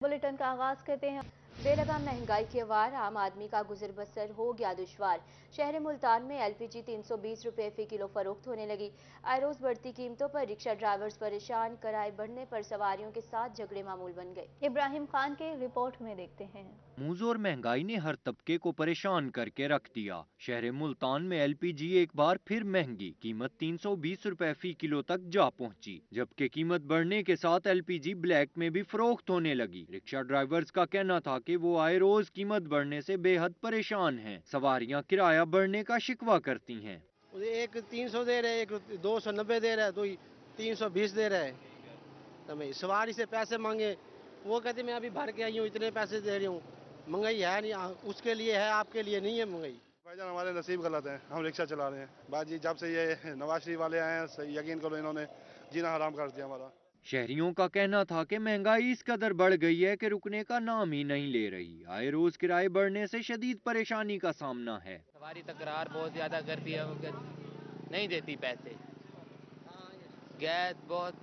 Bulletin का आगाज करते हैं। बेलगाम महंगाई के वार आम आदमी का गुजर बसर हो गया दुश्वार। शहर मुल्तान में एलपीजी 320 रुपए फी किलो फरोख्त होने लगी। आए रोज बढ़ती कीमतों पर रिक्शा ड्राइवर्स परेशान, किराए बढ़ने पर सवारियों के साथ झगड़े मामूल बन गए। इब्राहिम खान के रिपोर्ट में देखते हैं। मुजोर महंगाई ने हर तबके को परेशान करके रख दिया। शहर मुल्तान में एलपीजी एक बार फिर महंगी, कीमत 320 रुपए फी किलो तक जा पहुंची। जबकि कीमत बढ़ने के साथ एलपीजी ब्लैक में भी फरोख्त होने लगी। रिक्शा ड्राइवर्स का कहना था कि वो आए रोज कीमत बढ़ने से बेहद परेशान हैं। सवारियां किराया बढ़ने का शिकवा करती हैं। एक 300 दे रहे, एक 290 दे रहा है, 320 दे रहा है। तो मैं सवारी से पैसे मांगे, वो कहते मैं अभी भर के आई हूँ, इतने पैसे दे रही हूँ। महंगाई है नहीं, उसके लिए है, आपके लिए नहीं है महंगाई। भाईजान हमारे नसीब गलत हैं, हम रिक्शा चला रहे हैं। बाजी जब से ये नवाज शरीफ वाले आए हैं, यकीन करो इन्होंने जीना हराम कर दिया हमारा। शहरियों का कहना था कि महंगाई इस कदर बढ़ गई है कि रुकने का नाम ही नहीं ले रही। आए रोज किराए बढ़ने से शदीद परेशानी का सामना है। सवारी तकरार बहुत ज्यादा करती है, नहीं देती पैसे। गैस बहुत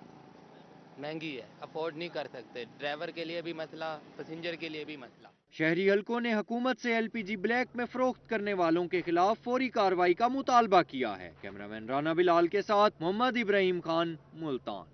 महंगी है, अफोर्ड नहीं कर सकते। ड्राइवर के लिए भी मसला, पैसेंजर के लिए भी मसला। शहरी हलकों ने हुकूमत से एलपीजी ब्लैक में फरोख्त करने वालों के खिलाफ फौरी कार्रवाई का मुतालबा किया है। कैमरामैन राना बिलाल के साथ मोहम्मद इब्राहिम खान, मुल्तान।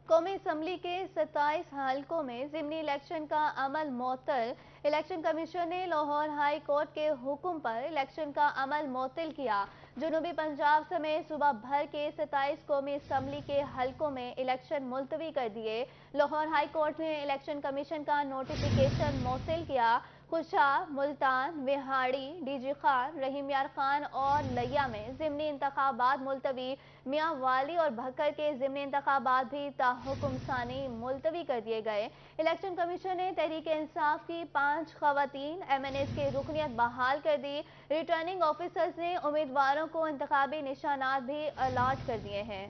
कौमी असम्बली के 27 हलकों में ज़िमनी इलेक्शन का अमल मुअत्तल। इलेक्शन कमीशन ने लाहौर हाई कोर्ट के हुक्म पर इलेक्शन का अमल मुअत्तल किया। जनूबी पंजाब समेत सूबा भर के 27 कौमी असम्बली के हलकों में इलेक्शन मुलतवी कर दिए। लाहौर हाई कोर्ट ने इलेक्शन कमीशन का नोटिफिकेशन मुअत्तल किया। खुशा, मुल्तान, विहाड़ी, डीजी खान, रहीम यार खान और लिया में ज़िमनी इंतखाबात मुलतवी। मियाँ वाली और भक्कर के ज़िमनी इंतखाबात भी ताहुकुम सानी मुलतवी कर दिए गए। इलेक्शन कमीशन ने तहरीक इंसाफ की 5 खवातीन MNAs की रुकनियत बहाल कर दी। रिटर्निंग ऑफिसर्स ने उम्मीदवारों को इंतखाबी निशानात भी अलाट कर दिए हैं।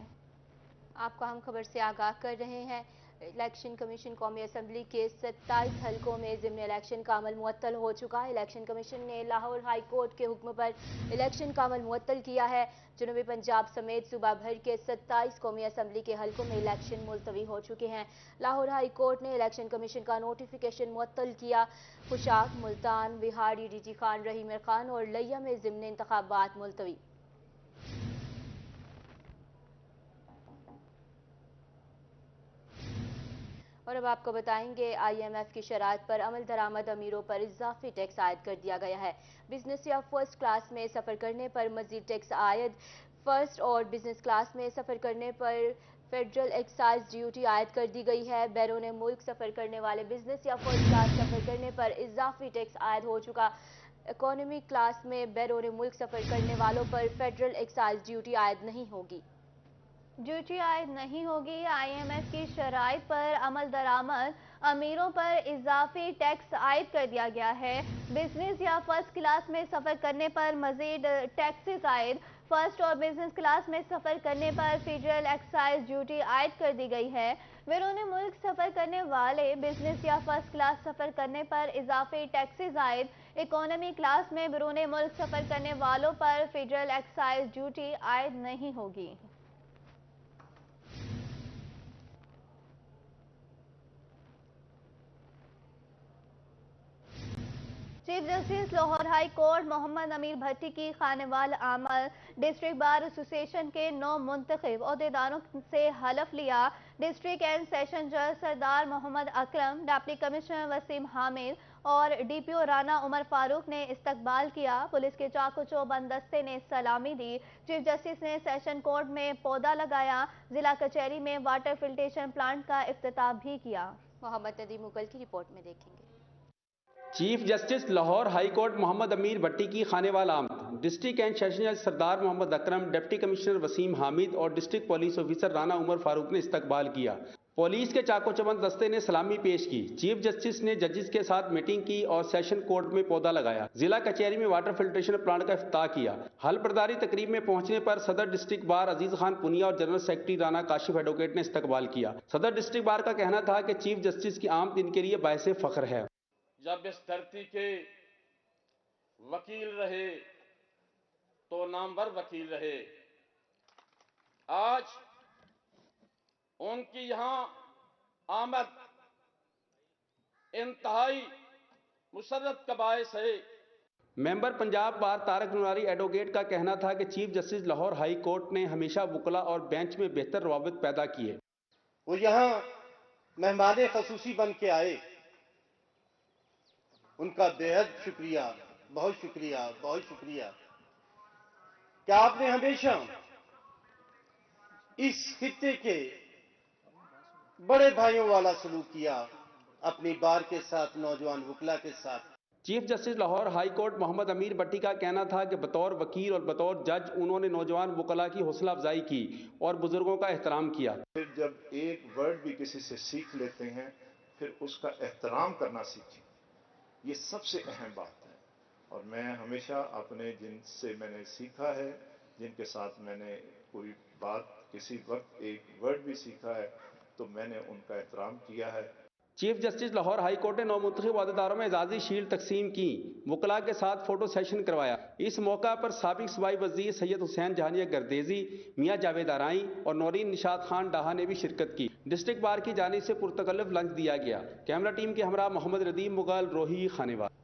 आपको हम खबर से आगाह कर रहे हैं। इलेक्शन कमीशन कौमी असम्बली के 27 हलकों में ज़िमनी इलेक्शन का अमल मुअत्तल हो चुका है। इलेक्शन कमीशन ने लाहौर हाई कोर्ट के हुक्म पर इलेक्शन का अमल मुअत्तल किया है। जनूबी पंजाब समेत सूबा भर के 27 कौमी असम्बली के हलकों में इलेक्शन मुलतवी हो चुके हैं। लाहौर हाई कोर्ट ने इलेक्शन कमीशन का नोटिफिकेशन मुअत्तल किया। खुशाक, मुल्तान, विहाड़ी, डीजी खान, रहीम खान और लिया में ज़िमनी इंतखाबात मुलतवी। और अब आपको बताएंगे IMF की शराइत पर अमल दरामद अमीरों पर इजाफी टैक्स आयद कर दिया गया है। बिजनेस या फर्स्ट क्लास में सफ़र करने पर मजीद टैक्स आयद। फर्स्ट और बिजनेस क्लास में सफ़र करने पर फेडरल एक्साइज ड्यूटी आयद कर दी गई है। बैरून मुल्क सफ़र करने वाले बिजनेस या फर्स्ट क्लास सफ़र करने पर इजाफी टैक्स आयद हो चुका। इकोनॉमी क्लास में बैरून मुल्क सफ़र करने वालों पर फेडरल एक्साइज ड्यूटी आयद नहीं होगी। ड्यूटी आयद नहीं होगी। IMF की शराइत पर अमल दरामद अमीरों पर इजाफी टैक्स आयद कर दिया गया है। बिजनेस या फर्स्ट क्लास में सफ़र करने पर मजीद टैक्सेस आयद। फर्स्ट और बिजनेस क्लास में सफ़र करने पर फेडरल एक्साइज ड्यूटी आयद कर दी गई है। बैरून मुल्क सफ़र करने वाले बिजनेस या फर्स्ट क्लास सफ़र करने पर इजाफी टैक्सेस आयद। इकोनॉमी क्लास में बैरून मुल्क सफ़र करने वालों पर फेडरल एक्साइज ड्यूटी आयद नहीं होगी। Chief justice Lahore high court Mohammad Amir Bhatti की खानेवाल आमल डिस्ट्रिक्ट बार एसोसिएशन के 9 मुंतखब अहदेदारों से हलफ लिया। डिस्ट्रिक्ट एंड सेशन जज सरदार मोहम्मद अकरम, डिप्टी कमिश्नर वसीम हामिद और DPO राना उमर फारूक ने इस्तकबाल किया। पुलिस के चाको चौबंद दस्ते ने सलामी दी। चीफ जस्टिस ने सेशन कोर्ट में पौधा लगाया। जिला कचहरी में वाटर फिल्ट्रेशन प्लांट का इफ्तिताह भी किया। मोहम्मद नदीम मुगल की रिपोर्ट में देखेंगे। Chief justice Lahore high court Mohammad Amir Bhatti की खानेवाल आमद। डिस्ट्रिक्ट एंड सेशन जज सरदार मोहम्मद अकरम, डिप्टी कमिश्नर वसीम हामिद और district police officer Rana Umar Farooq ने इस्तकबाल किया। पुलिस के चाको चबंद दस्ते ने सलामी पेश की। चीफ जस्टिस ने जजेस के साथ मीटिंग की और सेशन कोर्ट में पौधा लगाया। जिला कचहरी में वाटर फिल्ट्रेशन प्लांट का इफ्तिताह किया। हल बर्दारी तकरीब में पहुंचने पर सदर डिस्ट्रिक्ट बार अजीज खान पुनिया और general secretary Rana Kashif advocate ने इस्तकबाल किया। सदर डिस्ट्रिक्ट बार का कहना था कि चीफ जस्टिस की आमद इनके लिए बायसे फख्र है। जब इस धरती के वकील रहे तो नामवर वकील रहे। आज उनकी यहां आमद इंतहाई मुसर्रत का बायस है। मेंबर पंजाब बार तारक नुरारी एडवोकेट का कहना था कि chief justice Lahore high court ने हमेशा वकला और बेंच में बेहतर रवाबित पैदा किए। वो यहाँ मेहमान खसूसी बन के आए, उनका बेहद शुक्रिया, बहुत शुक्रिया, बहुत शुक्रिया कि आपने हमेशा इस खित्ते के बड़े भाइयों वाला सलूक किया अपनी बार के साथ, नौजवान वकला के साथ। Chief justice Lahore high court Mohammad Amir Bhatti का कहना था कि बतौर वकील और बतौर जज उन्होंने नौजवान वकला की हौसला अफजाई की और बुजुर्गों का एहतराम किया। फिर जब एक वर्ड भी किसी से सीख लेते हैं फिर उसका एहतराम करना सीखें, ये सबसे अहम बात है। और मैं हमेशा अपने जिनसे मैंने सीखा है, जिनके साथ मैंने कोई बात किसी वक्त एक वर्ड भी सीखा है, तो मैंने उनका एहतराम किया है। Chief justice Lahore high court ने नौमुंतखब अहदेदारों में एजाजी शील्ड तकसीम की, वकला के साथ फोटो सेशन करवाया। इस मौका पर साबिक सूबाई वजीर सैयद हुसैन जहानिया गर्देजी, मियाँ जावेद आराई और नौरीन निशात खान डाहा ने भी शिरकत की। डिस्ट्रिक्ट बार की जानिब से पुरतकल्लुफ लंच दिया गया। कैमरा टीम के हमरा मोहम्मद रदीम Mughal, Rohi, Khanewal.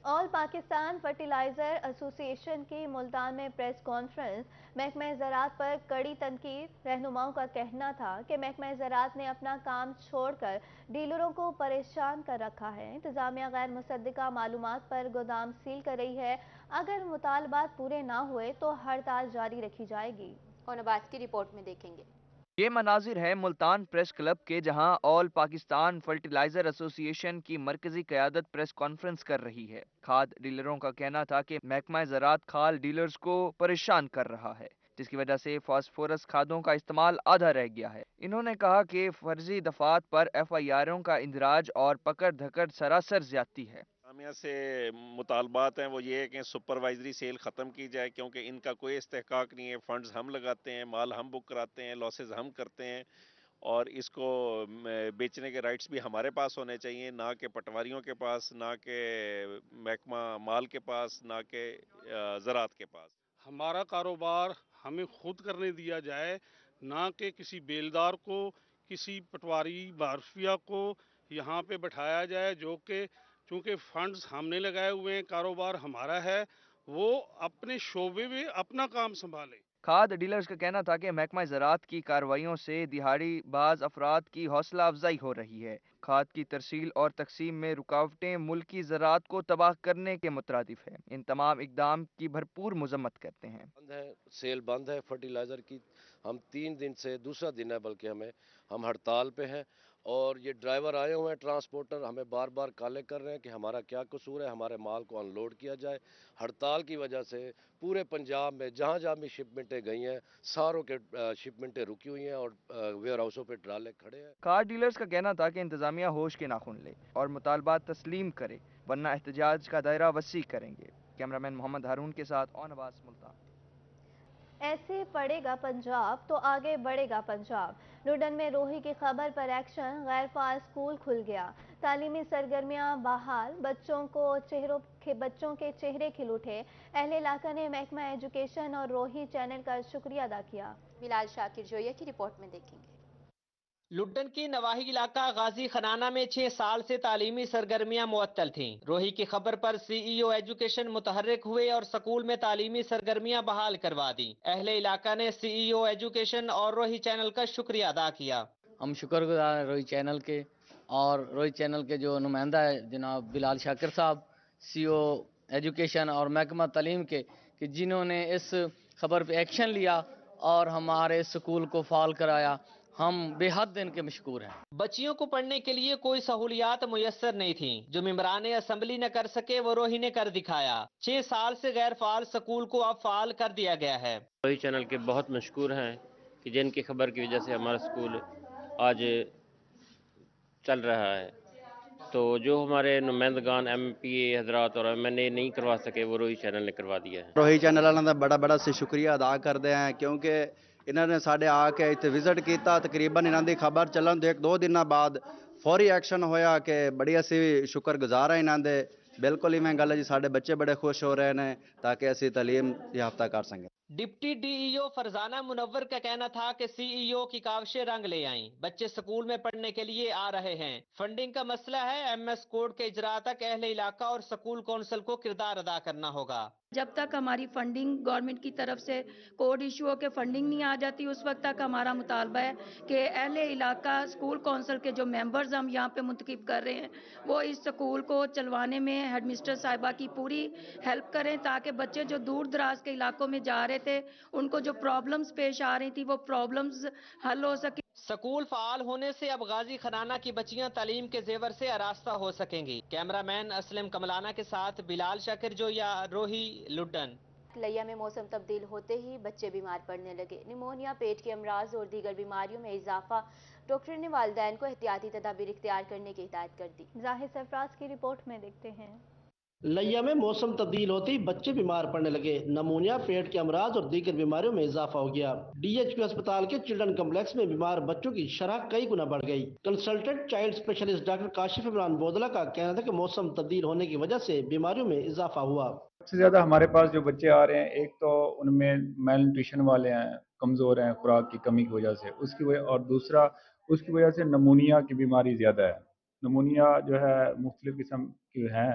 All Pakistan fertilizer association की मुल्तान में प्रेस कॉन्फ्रेंस। महकमा ज़राअत पर कड़ी तनकीद। रहनुमाओं का कहना था कि महकमा ज़राअत ने अपना काम छोड़कर डीलरों को परेशान कर रखा है। इंतजामिया गैर मुसद्दिका मालूमात पर गोदाम सील कर रही है। अगर मुतालबात पूरे ना हुए तो हड़ताल जारी रखी जाएगी। और अब्बास की रिपोर्ट में देखेंगे। ये मनाजिर है मुल्तान प्रेस क्लब के, जहां ऑल पाकिस्तान फर्टिलाइजर एसोसिएशन की मरकजी क़यादत प्रेस कॉन्फ्रेंस कर रही है। खाद डीलरों का कहना था कि महकमा ज़राअत खाल डीलर्स को परेशान कर रहा है, जिसकी वजह से फास्फोरस खादों का इस्तेमाल आधा रह गया है। इन्होंने कहा कि फर्जी दफात पर FIRों का इंदराज और पकड़ धकड़ सरासर ज्यादती है। से मुतालबात हैं वो ये है कि सुपरवाइजरी सेल ख़त्म की जाए, क्योंकि इनका कोई इस्तेहकाक नहीं है। फंड्स हम लगाते हैं, माल हम बुक कराते हैं, लॉसेस हम करते हैं, और इसको बेचने के राइट्स भी हमारे पास होने चाहिए, ना कि पटवारियों के पास, ना कि महकमा माल के पास, ना कि ज़राअत के पास। हमारा कारोबार हमें खुद करने दिया जाए, ना कि किसी बेलदार को, किसी पटवारी बारफिया को यहाँ पे बैठाया जाए, जो कि चूँकि फंड्स हमने लगाए हुए हैं, कारोबार हमारा है, वो अपने शोबे में अपना काम संभाले। खाद डीलर्स का कहना था कि महकमा ज़राअत की कार्रवाइयों से दिहाड़ी बाज अफराद की हौसला अफजाई हो रही है। खाद की तरसील और तकसीम में रुकावटें मुल्की ज़राअत को तबाह करने के मुतरादिफ है। इन तमाम इकदाम की भरपूर मजम्मत करते हैं। बंद है, सेल बंद है फर्टिलाइज़र की। हम 3 दिन से, दूसरा दिन है बल्कि हम हड़ताल पे हैं, और ये ड्राइवर आए हुए हैं, ट्रांसपोर्टर हमें बार बार काले कर रहे हैं कि हमारा क्या कसूर है, हमारे माल को अनलोड किया जाए। हड़ताल की वजह से पूरे पंजाब में जहाँ जहाँ भी शिपमेंटें गई हैं, सारों के शिपमेंटें रुकी हुई हैं और वेयर हाउसों पर ट्राले खड़े हैं। कार डीलर्स का कहना था कि इंतजामिया होश के नाखून ले और मुतालबात तस्लीम करे, वरना एहतजाज का दायरा वसी करेंगे। कैमरामैन मोहम्मद हारून के साथ ऑन अब्बास, मुल्तान। ऐसे पड़ेगा पंजाब तो आगे बढ़ेगा पंजाब। लुडन में रोही की खबर पर एक्शन। गैर फाल स्कूल खुल गया, तालीमी सरगर्मियां बहाल, बच्चों के चेहरे खिल उठे। अहले इलाका ने महकमा एजुकेशन और रोही चैनल का शुक्रिया अदा किया। बिलाल शाकिर जोया की रिपोर्ट में देखेंगे। लुड्डन की नवाही इलाका गाजी खनाना में 6 साल से तालीमी सरगर्मियां मुअत्तल थीं। रोही की खबर पर CEO एजुकेशन मुतहर्रिक हुए और स्कूल में तालीमी सरगर्मियां बहाल करवा दी। अहले इलाका ने CEO एजुकेशन और रोही चैनल का शुक्रिया अदा किया। हम शुक्रगुजार हैं रोही चैनल के, और रोही चैनल के जो नुमाइंदा है जनाब बिलाल शाकिर साहब, CEO एजुकेशन और महकमा तालीम के, कि जिन्होंने इस खबर पर एक्शन लिया और हमारे स्कूल को फाल कराया। हम बेहद इनके मशकूर हैं। बच्चियों को पढ़ने के लिए कोई सहूलियात मुयस्सर नहीं थी। जो मेंबरान असम्बली न कर सके वो रोही ने कर दिखाया। 6 साल से गैर फाल स्कूल को अब फाल कर दिया गया है। रोही चैनल के बहुत मशकूर हैं कि जिनकी खबर की वजह से हमारा स्कूल आज चल रहा है। तो जो हमारे नुमाइंदगान MPA हजरात और MNA नहीं करवा सके वो रोही चैनल ने करवा दिया है। रोही चैनल वालों का बड़ा बड़ा से शुक्रिया अदा करते हैं, क्योंकि इन्होंने साढ़े आके इतने विजिट किया। तकरीबन इन्हों की खबर चलन तो 1-2 दिन बाद फौरी एक्शन होया कि बड़ी असी शुक्रगुजार हैं इन्हों के। बिल्कुल इवें गल है जी, साढ़े बच्चे बड़े खुश हो रहे हैं ताकि असी तालीम याफ्ता कर सकें। डिप्टी डीईओ फरजाना मुनव्वर का कहना था कि सीईओ की काविशें रंग ले आईं। बच्चे स्कूल में पढ़ने के लिए आ रहे हैं। फंडिंग का मसला है, एमएस कोड के इजरा तक अहले इलाका और स्कूल कौंसिल को किरदार अदा करना होगा। जब तक हमारी फंडिंग गवर्नमेंट की तरफ से कोड इशू होकर फंडिंग नहीं आ जाती, उस वक्त तक हमारा मुतालबा है कि अहले इलाका स्कूल कौंसिल के जो मेंबर्स हम यहाँ पे मुंतखब कर रहे हैं वो इस स्कूल को चलवाने में हेडमिस्टर साहिबा की पूरी हेल्प करें, ताकि बच्चे जो दूर दराज के इलाकों में जा रहे थे उनको जो प्रॉब्लम्स पेश आ रही थी वो प्रॉब्लम्स हल हो सके। स्कूल फाल होने से अब गाजी खनाना की बच्चियां तालीम के जेवर से आरास्ता हो सकेंगी। कैमरामैन असलम कमलाना के साथ बिलाल शाकिर जोया, रोही, लुड्डन। लैया में मौसम तब्दील होते ही बच्चे बीमार पड़ने लगे। निमोनिया, पेट के अमराज और दीगर बीमारियों में इजाफा। डॉक्टर ने वालिदैन को एहतियाती तदाबीर इख्तियार करने की हिदायत कर दी। जाहिद सरफराज की रिपोर्ट में देखते हैं। लैया में मौसम तब्दील होते ही बच्चे बीमार पड़ने लगे। नमूनिया, पेट के अमराज और दीगर बीमारियों में इजाफा हो गया। डीएचक्यू अस्पताल के चिल्ड्रन कम्प्लेक्स में बीमार बच्चों की शरह कई गुना बढ़ गई। Consultant child specialist doctor Kashif Imran Bodla का कहना था कि मौसम तब्दील होने की वजह से बीमारियों में इजाफा हुआ। सबसे ज्यादा हमारे पास जो बच्चे आ रहे हैं, एक तो उनमें मेल न्यूट्रिशन वाले हैं, कमजोर हैं खुराक की कमी की वजह से, उसकी वजह, और दूसरा उसकी वजह से नमूनिया की बीमारी ज्यादा है। नमूनिया जो है मुख्तलिफ किस्म की है,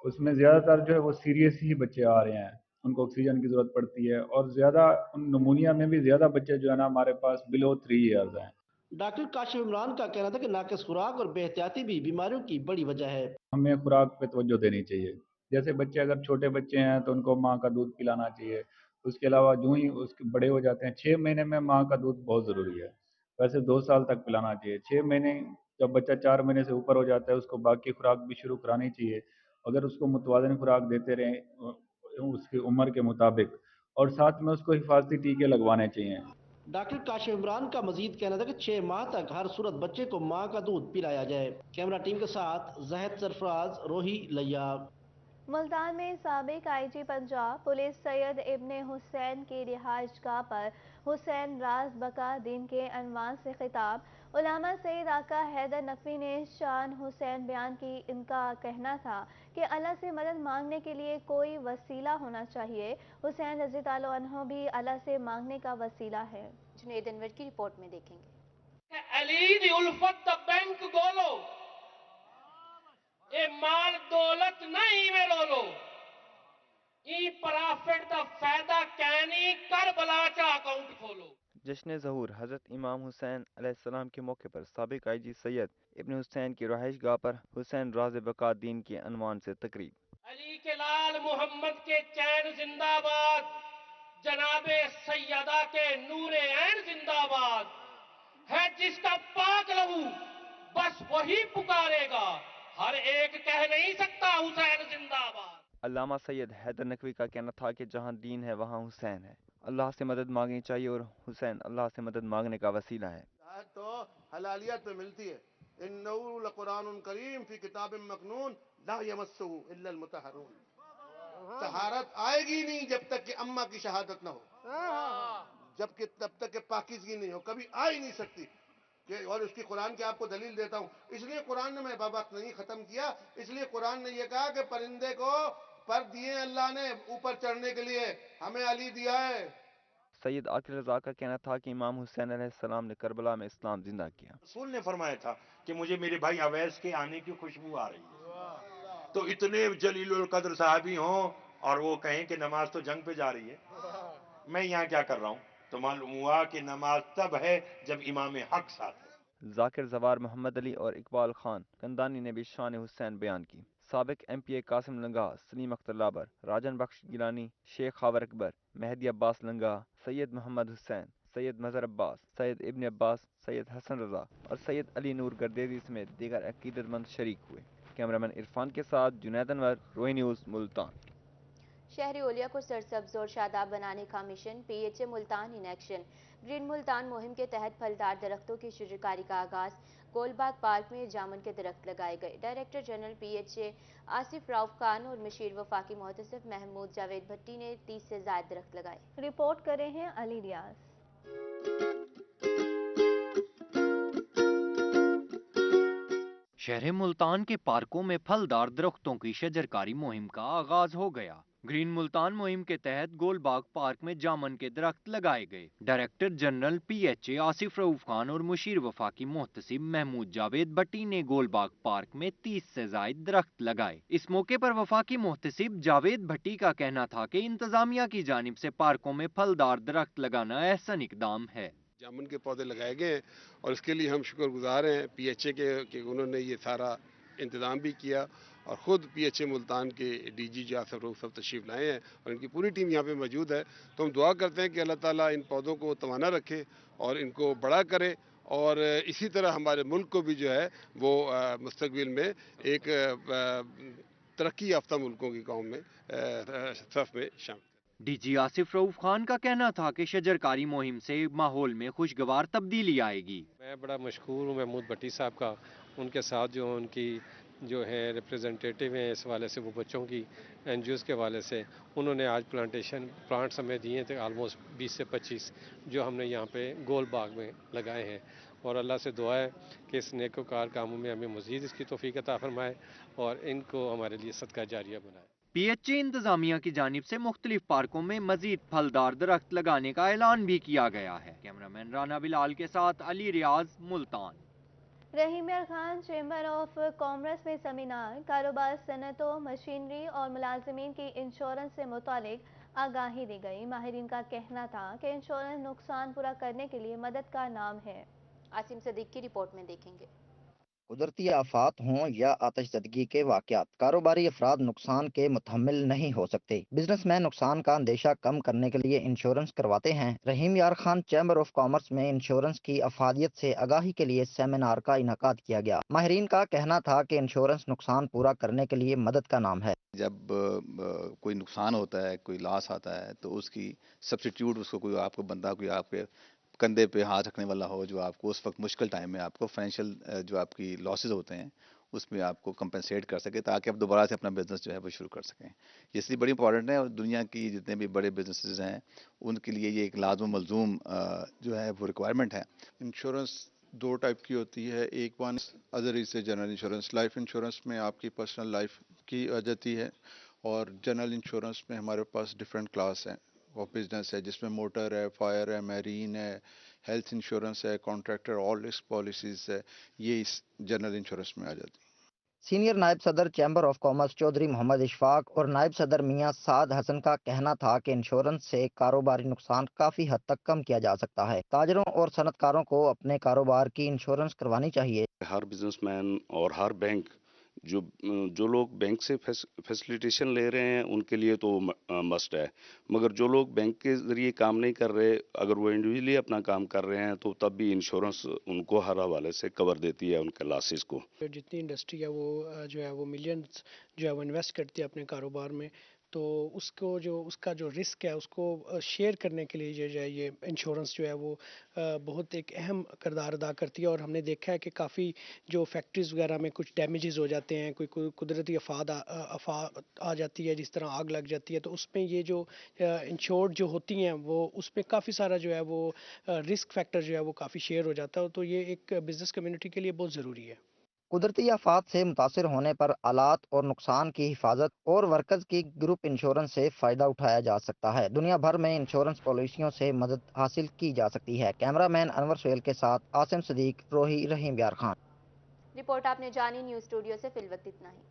उसमें ज़्यादातर जो है वो सीरियस ही बच्चे आ रहे हैं, उनको ऑक्सीजन की ज़रूरत पड़ती है, और ज़्यादा उन नमूनिया में भी ज़्यादा बच्चे जो है ना हमारे पास बिलो 3 ईयर्स हैं। डॉक्टर काशिफ इमरान का कहना था कि नाकिस खुराक और बेहतियाती भी बीमारियों की बड़ी वजह है। हमें खुराक पे तवज्जो देनी चाहिए। जैसे बच्चे अगर छोटे बच्चे हैं तो उनको माँ का दूध पिलाना चाहिए। उसके अलावा जो ही उसके बड़े हो जाते हैं, 6 महीने में माँ का दूध बहुत ज़रूरी है। वैसे 2 साल तक पिलाना चाहिए। 6 महीने जब बच्चा 4 महीने से ऊपर हो जाता है, उसको बाकी खुराक भी शुरू करानी चाहिए। अगर उसको मुतवाज़िन खुराक देते रहें उसकी उम्र के मुताबिक, और साथ में उसको हिफाजती टीके लगवाने चाहिए। डॉक्टर काशिफ इमरान का मजीद कहना था कि 6 माह तक हर सूरत बच्चे को माँ का दूध पिलाया जाए। कैमरा टीम के साथ जाहिद सरफराज, रोही, लैया। मुल्तान में साबिक आईजी पंजाब पुलिस सैयद इब्ने हुसैन की रिहाइशगाह पर हुसैन राज बका दीन के अनवान से खिताब। उलामा सैयद आका हैदर नकवी ने शान हुसैन बयान की। इनका कहना था कि अल्लाह से मदद मांगने के लिए कोई वसीला होना चाहिए। हुसैन रज़ी अल्लाह अन्हु भी अल्लाह से मांगने का वसीला है। जुनैद अनवर की रिपोर्ट में देखेंगे। अली दी उल्फत द बैंक गोलो ए माल दौलत नहीं में रोलो ई प्रॉफिट दा फायदा कैनी करबला चा अकाउंट खोलो। जश्न ज़हूर हज़रत इमाम हुसैन अलैहिस्सलाम के मौके पर साबिक आईजी सैयद इब्ने हुसैन की रहाइशगाह पर हुसैन राज बका दीन के अनवान से तकरीब। अली के लाल मोहम्मद के चैन जिंदाबाद, जनाबे सैयदा के नूरे ऐन जिंदाबाद है। जिसका पाक लहू बस वही पुकारेगा, हर एक कह नहीं सकता हुसैन जिंदाबाद। अल्लामा सैयद हैदर नकवी का कहना था कि जहाँ दीन है वहाँ हुसैन है। अल्लाह से मदद मांगनी चाहिए और हुसैन अल्लाह से मदद मांगने का वसीला है। तो हलालियत में मिलती है। इन्नहु लकुरानुन करीम फी किताबिम मकनून ला यमस्सुहु इल्ला अलमुतहहरून। तहारत आएगी नहीं जब तक कि अम्मा की शहादत न हो, जबकि तब तक कि पाकीज़गी नहीं हो, कभी आ ही नहीं सकती। और उसकी कुरान की आपको दलील देता हूँ। इसलिए कुरान ने, मैं बाबा नहीं खत्म किया, इसलिए कुरान ने यह कहा कि परिंदे को पर दिए अल्लाह ने ऊपर चढ़ने के लिए, हमें अली दिया है। सैयद आकिल रज़ा का कहना था कि इमाम हुसैन अलैहिस्सलाम ने करबला में इस्लाम जिंदा किया। रसूल ने फरमाया था कि मुझे मेरे भाई अवैस के आने की खुशबू आ रही है। तो इतने जलीलुल कद्र साहबी हों और वो कहें कि नमाज तो जंग पे जा रही है, मैं यहाँ क्या कर रहा हूँ, तो मालूम हुआ कि नमाज तब है जब इमाम हक साथ है। जाकिर जवार, मोहम्मद अली और इकबाल खान कंदानी ने भी शान हुसैन बयान की। साबिक एमपीए कासिम लंगा, सलीम अख्तर लाबर, राजन बख्श गिलानी, शेख खावर अकबर, मेहदी अब्बास लंगा, सैयद मोहम्मद हुसैन, सैयद मजहर अब्बास, सैयद इब्न अब्बास, सैयद हसन रजा और सैयद अली नूर गर्देजी समेत दीगर अकीदतमंद शरीक हुए। कैमरामैन इरफान के साथ जुनैद अनवर, रोही न्यूज़, मुल्तान। शहरी ओलिया को सरसब्ज और शादाब बनाने का mission, PHA Multan in action. Green Multan मुहिम के तहत फलदार दरख्तों की शजरकारी का आगाज। गोलबाग पार्क में जामुन के दरख्त लगाए गए। Director general PHA Asif Rauf Khan और मशीर वफाकी मोहतसिब महमूद जावेद भट्टी ने 30 से ज्यादा दरख्त लगाए। रिपोर्ट करे हैं अली रियाज। शहर मुल्तान के पार्कों में फलदार दरख्तों की शजरकारी मुहिम का आगाज हो गया। ग्रीन मुल्तान मुहिम के तहत गोलबाग पार्क में जामन के दरख्त लगाए गए। Director general PHA Asif Rauf Khan और मुशीर वफाकी मोहतसिब महमूद जावेद भट्टी ने गोलबाग पार्क में 30 से जायद दरख्त लगाए। इस मौके पर वफाकी मोहतसिब जावेद भट्टी का कहना था कि इंतजामिया की जानिब से पार्कों में फलदार दरख्त लगाना एहसन इकदाम है। जामुन के पौधे लगाए गए हैं और इसके लिए हम शुक्रगुजार हैं PHA के कि उन्होंने ये सारा इंतज़ाम भी किया और ख़ुद PHA मुल्तान के DG आसिफ रऊफ साहब तशरीफ़ लाए हैं और इनकी पूरी टीम यहाँ पे मौजूद है। तो हम दुआ करते हैं कि अल्लाह ताला इन पौधों को तवाना रखे और इनको बड़ा करे और इसी तरह हमारे मुल्क को भी जो है वो मुस्तकबिल में एक तरक्की याफ्ता मुल्कों की कौम में सफ़ में शामिल। DG आसिफ रऊफ खान का कहना था कि शजरकारी मुहिम से माहौल में खुशगवार तब्दीली आएगी। मैं बड़ा मशहूर हूँ महमूद भट्टी साहब का, उनके साथ जो उनकी जो है रिप्रेजेंटेटिव हैं इस वाले से, वो बच्चों की NGOs के वाले से उन्होंने आज प्लांट्स हमें दिए थे ऑलमोस्ट 20 से 25 जो हमने यहाँ पे गोल बाग में लगाए हैं और अल्लाह से दुआ है कि इस नेकोकार कामों में हमें मज़ीद इसकी तौफीक अता फरमाए और इनको हमारे लिए सदका जारिया बनाए। PHA इंतजामिया की जानिब से मुख्तलिफ पार्कों में मजीद फलदार दरख्त लगाने का ऐलान भी किया गया है। कैमरामैन राना बिलाल के साथ अली रियाज, मुल्तान। रहीम यार खान चेंबर ऑफ कॉमर्स में सेमिनार, कारोबार, सनतों, मशीनरी और मुलाजमीन की इंश्योरेंस से मुतालिक आगाही दी गई। माहिरीन का कहना था कि इंश्योरेंस नुकसान पूरा करने के लिए मदद का नाम है। आसिम सदीक की रिपोर्ट में देखेंगे। कुदरती आफात हों या आतिशज़दगी के वाक़यात, कारोबारी अफराद नुकसान के मुतहम्मिल नहीं हो सकते। बिजनेसमैन नुकसान का अंदेशा कम करने के लिए इंश्योरेंस करवाते हैं। रहीम यार खान चैम्बर ऑफ कॉमर्स में इंश्योरेंस की अफादियत से आगाही के लिए सेमिनार का इनकाद किया गया। माहिरीन का कहना था कि इंश्योरेंस नुकसान पूरा करने के लिए मदद का नाम है। जब कोई नुकसान होता है, कोई लॉस आता है, तो उसकी सब्स्टिट्यूट उसको कोई आपको बंदा कोई आपके कंधे पे हाथ रखने वाला हो, जो आपको उस वक्त मुश्किल टाइम में आपको फाइनेंशियल जो आपकी लॉसेस होते हैं उसमें आपको कंपनसेट कर सके ताकि आप दोबारा से अपना बिजनेस जो है वो शुरू कर सकें। ये इसलिए बड़ी इंपॉर्टेंट है और दुनिया की जितने भी बड़े बिजनेसेस हैं उनके लिए ये एक लाज़िम मलज़ूम जो है वो रिक्वायरमेंट है। इंश्योरेंस दो टाइप की होती है, एक one other is general insurance. Life insurance में आपकी पर्सनल लाइफ की आ जाती है और जनरल इंश्योरेंस में हमारे पास डिफरेंट क्लास हैं और बिजनेस है जिसमें मोटर है, फायर है, मैरीन है, हेल्थ इंश्योरेंस है, कॉन्ट्रैक्टर ऑल रिस्क पॉलिसीज है, ये इस जनरल इंश्योरेंस में आ जाती है। सीनियर नायब सदर chamber of commerce Chaudhry Mohammad Ishfaq और नायब सदर मियां साद हसन का कहना था कि इंश्योरेंस से कारोबारी नुकसान काफी हद तक कम किया जा सकता है। ताजरों और सनतकारों को अपने कारोबार की इंश्योरेंस करवानी चाहिए। हर बिजनेसमैन और हर बैंक जो लोग बैंक से फैसिलिटेशन ले रहे हैं उनके लिए तो मस्ट है, मगर जो लोग बैंक के ज़रिए काम नहीं कर रहे, अगर वो इंडिविजुअली अपना काम कर रहे हैं तो तब भी इंश्योरेंस उनको हर हवाले से कवर देती है उनके लॉसेस को। जितनी इंडस्ट्री है वो जो है वो मिलियंस जो है वो इन्वेस्ट करती है अपने कारोबार में, तो उसका जो रिस्क है उसको शेयर करने के लिए जो है ये इंश्योरेंस जो है वो बहुत एक अहम किरदार अदा करती है। और हमने देखा है कि काफ़ी जो फैक्ट्रीज़ वगैरह में कुछ डैमेजेस हो जाते हैं, कोई कुदरती आफत आ जाती है, जिस तरह आग लग जाती है, तो उसमें ये जो इंश्योर्ड जो होती हैं वो उसमें काफ़ी सारा जो है वो रिस्क फैक्टर जो है वो काफ़ी शेयर हो जाता है। तो ये एक बिज़नेस कम्युनिटी के लिए बहुत ज़रूरी है। कुदरती आफात से मुतासिर होने पर आलात और नुकसान की हिफाजत और वर्कर्स की ग्रुप इंश्योरेंस से फ़ायदा उठाया जा सकता है। दुनिया भर में इंश्योरेंस पॉलिसियों से मदद हासिल की जा सकती है। कैमरामैन अनवर सोहेल के साथ आसिम सदीक, रोही, रहीम यार खान। रिपोर्ट आपने जानी। न्यूज़ स्टूडियो से फिलवक्त इतना ही।